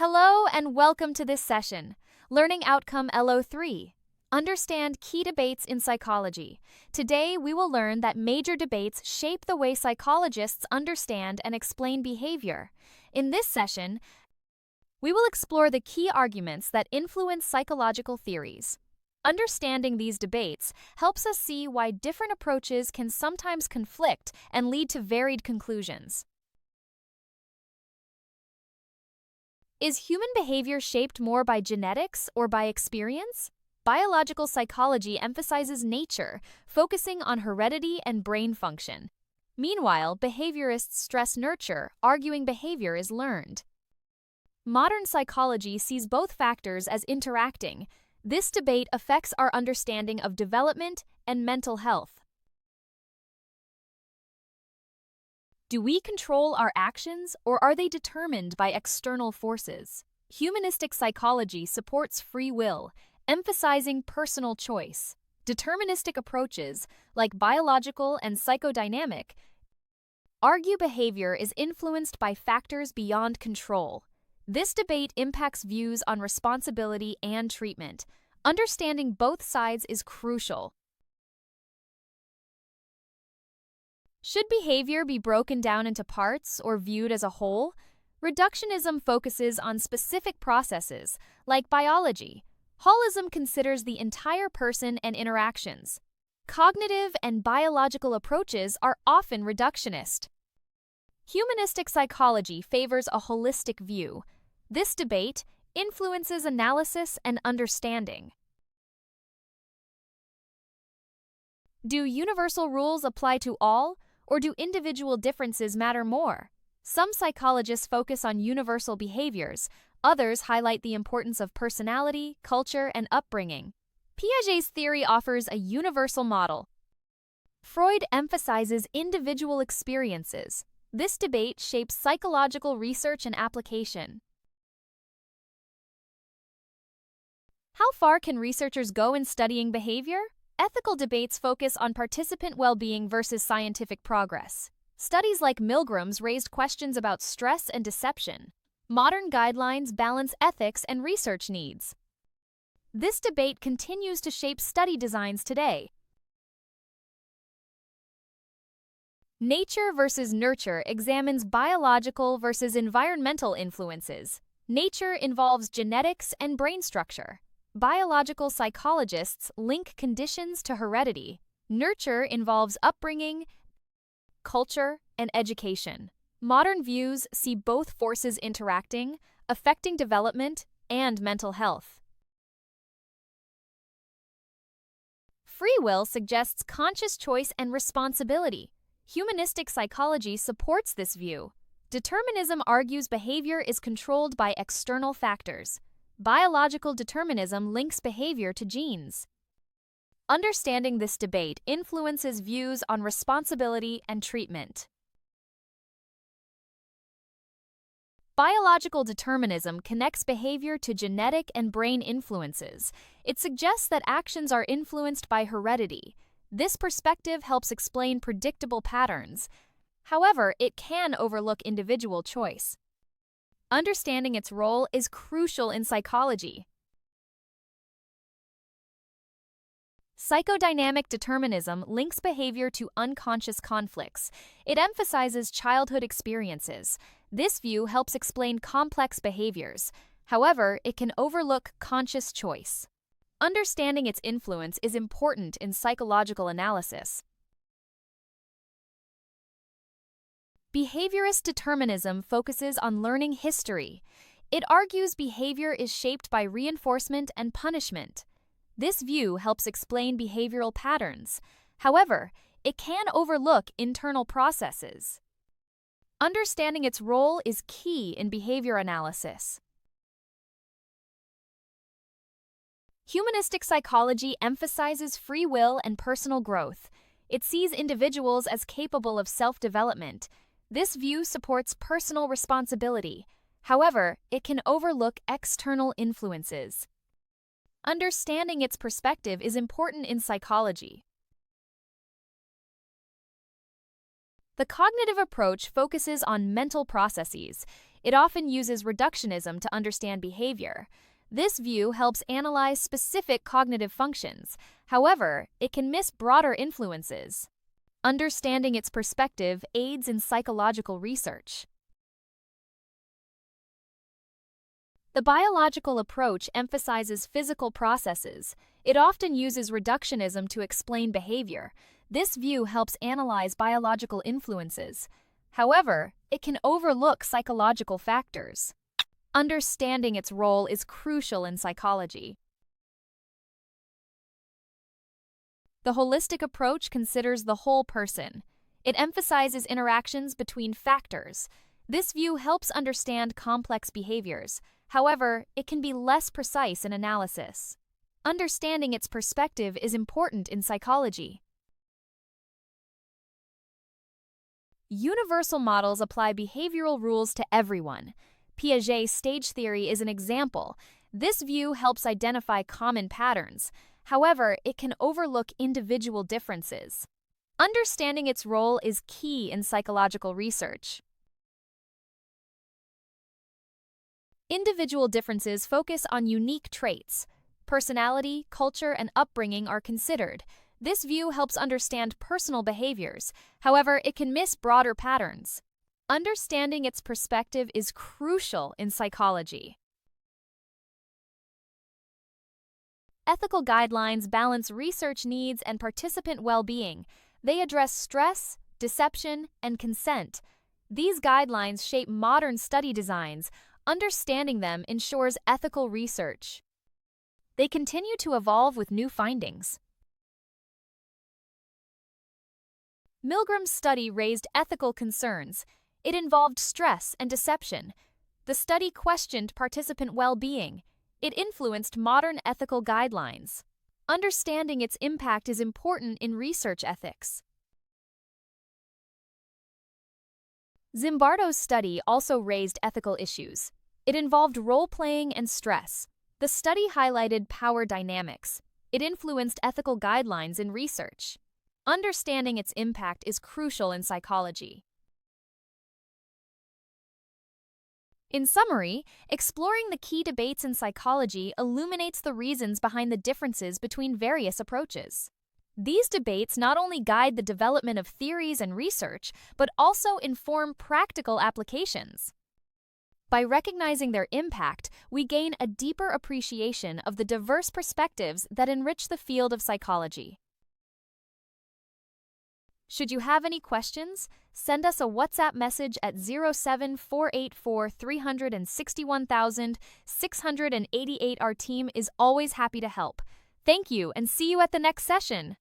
Hello and welcome to this session, Learning Outcome LO3. Understand key debates in psychology. Today, we will learn that major debates shape the way psychologists understand and explain behavior. In this session, we will explore the key arguments that influence psychological theories. Understanding these debates helps us see why different approaches can sometimes conflict and lead to varied conclusions. Is human behavior shaped more by genetics or by experience? Biological psychology emphasizes nature, focusing on heredity and brain function. Meanwhile, behaviorists stress nurture, arguing behavior is learned. Modern psychology sees both factors as interacting. This debate affects our understanding of development and mental health. Do we control our actions, or are they determined by external forces? Humanistic psychology supports free will, emphasizing personal choice. Deterministic approaches, like biological and psychodynamic, argue behavior is influenced by factors beyond control. This debate impacts views on responsibility and treatment. Understanding both sides is crucial. Should behavior be broken down into parts or viewed as a whole? Reductionism focuses on specific processes, like biology. Holism considers the entire person and interactions. Cognitive and biological approaches are often reductionist. Humanistic psychology favors a holistic view. This debate influences analysis and understanding. Do universal rules apply to all, or do individual differences matter more? Some psychologists focus on universal behaviors, others highlight the importance of personality, culture, and upbringing. Piaget's theory offers a universal model. Freud emphasizes individual experiences. This debate shapes psychological research and application. How far can researchers go in studying behavior? Ethical debates focus on participant well-being versus scientific progress. Studies like Milgram's raised questions about stress and deception. Modern guidelines balance ethics and research needs. This debate continues to shape study designs today. Nature versus nurture examines biological versus environmental influences. Nature involves genetics and brain structure. Biological psychologists link conditions to heredity. Nurture involves upbringing, culture, and education. Modern views see both forces interacting, affecting development and mental health. Free will suggests conscious choice and responsibility. Humanistic psychology supports this view. Determinism argues behavior is controlled by external factors. Biological determinism links behavior to genes. Understanding this debate influences views on responsibility and treatment. Biological determinism connects behavior to genetic and brain influences. It suggests that actions are influenced by heredity. This perspective helps explain predictable patterns. However, it can overlook individual choice. Understanding its role is crucial in psychology. Psychodynamic determinism links behavior to unconscious conflicts. It emphasizes childhood experiences. This view helps explain complex behaviors. However, it can overlook conscious choice. Understanding its influence is important in psychological analysis. Behaviorist determinism focuses on learning history. It argues behavior is shaped by reinforcement and punishment. This view helps explain behavioral patterns. However, it can overlook internal processes. Understanding its role is key in behavior analysis. Humanistic psychology emphasizes free will and personal growth. It sees individuals as capable of self-development. This view supports personal responsibility. However, it can overlook external influences. Understanding its perspective is important in psychology. The cognitive approach focuses on mental processes. It often uses reductionism to understand behavior. This view helps analyze specific cognitive functions. However, it can miss broader influences. Understanding its perspective aids in psychological research. The biological approach emphasizes physical processes. It often uses reductionism to explain behavior. This view helps analyze biological influences. However, it can overlook psychological factors. Understanding its role is crucial in psychology. The holistic approach considers the whole person. It emphasizes interactions between factors. This view helps understand complex behaviors. However, it can be less precise in analysis. Understanding its perspective is important in psychology. Universal models apply behavioral rules to everyone. Piaget's stage theory is an example. This view helps identify common patterns. However, it can overlook individual differences. Understanding its role is key in psychological research. Individual differences focus on unique traits. Personality, culture, and upbringing are considered. This view helps understand personal behaviors. However, it can miss broader patterns. Understanding its perspective is crucial in psychology. Ethical guidelines balance research needs and participant well-being. They address stress, deception, and consent. These guidelines shape modern study designs. Understanding them ensures ethical research. They continue to evolve with new findings. Milgram's study raised ethical concerns. It involved stress and deception. The study questioned participant well-being. It influenced modern ethical guidelines. Understanding its impact is important in research ethics. Zimbardo's study also raised ethical issues. It involved role-playing and stress. The study highlighted power dynamics. It influenced ethical guidelines in research. Understanding its impact is crucial in psychology. In summary, exploring the key debates in psychology illuminates the reasons behind the differences between various approaches. These debates not only guide the development of theories and research, but also inform practical applications. By recognizing their impact, we gain a deeper appreciation of the diverse perspectives that enrich the field of psychology. Should you have any questions, send us a WhatsApp message at 07484 361,688. Our team is always happy to help. Thank you and see you at the next session.